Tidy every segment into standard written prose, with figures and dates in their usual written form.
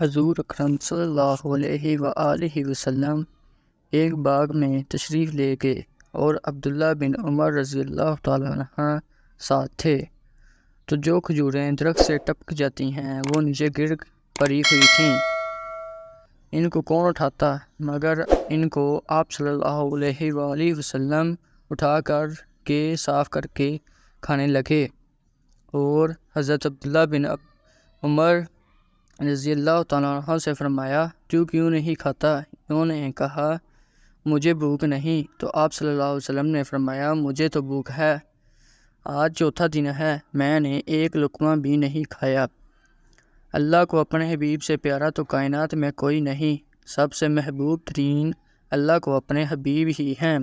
حضور اکرم صلی اللہ علیہ وآلہ وسلم ایک باغ میں تشریف لے گئے اور عبداللہ بن عمر رضی اللہ تعالیٰ عنہ ساتھ تھے، تو جو کھجوریں درخت سے ٹپک جاتی ہیں وہ نیچے گر پڑی ہوئی تھیں۔ ان کو کون اٹھاتا مگر ان کو آپ صلی اللہ علیہ وآلہ وسلم اٹھا کر کے صاف کر کے کھانے لگے، اور حضرت عبداللہ بن عمر رضی اللہ تعالیٰ عنہ سے فرمایا تو کیوں نہیں کھاتا؟ انہوں نے کہا مجھے بھوک نہیں، تو آپ صلی اللہ علیہ وسلم نے فرمایا مجھے تو بھوک ہے، آج چوتھا دن ہے میں نے ایک لقمہ بھی نہیں کھایا۔ اللہ کو اپنے حبیب سے پیارا تو کائنات میں کوئی نہیں، سب سے محبوب ترین اللہ کو اپنے حبیب ہی ہیں،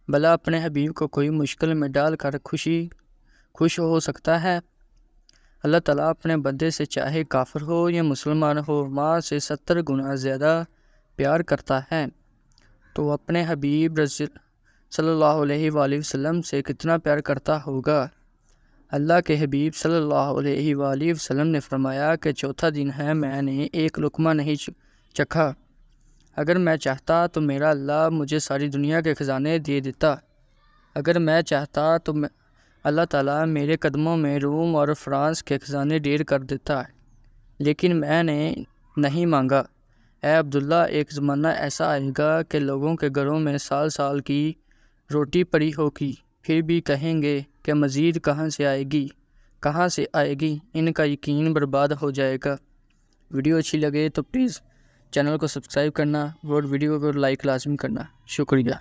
بھلا اپنے حبیب کو کوئی مشکل میں ڈال کر خوش ہو سکتا ہے؟ اللہ تعالیٰ اپنے بندے سے چاہے کافر ہو یا مسلمان ہو ماں سے 70 گنا زیادہ پیار کرتا ہے، تو اپنے حبیب صلی اللہ علیہ وآلہ وسلم سے کتنا پیار کرتا ہوگا۔ اللہ کے حبیب صلی اللہ علیہ وآلہ وسلم نے فرمایا کہ چوتھا دن ہے میں نے ایک لقمہ نہیں چکھا، اگر میں چاہتا تو میرا اللہ مجھے ساری دنیا کے خزانے دے دیتا، اگر میں چاہتا تو اللہ تعالیٰ میرے قدموں میں روم اور فرانس کے خزانے ڈھیر کر دیتا، لیکن میں نے نہیں مانگا۔ اے عبداللہ، ایک زمانہ ایسا آئے گا کہ لوگوں کے گھروں میں سال سال کی روٹی پڑی ہوگی، پھر بھی کہیں گے کہ مزید کہاں سے آئے گی، ان کا یقین برباد ہو جائے گا۔ ویڈیو اچھی لگے تو پلیز چینل کو سبسکرائب کرنا اور ویڈیو کو لائک لازم کرنا۔ شکریہ۔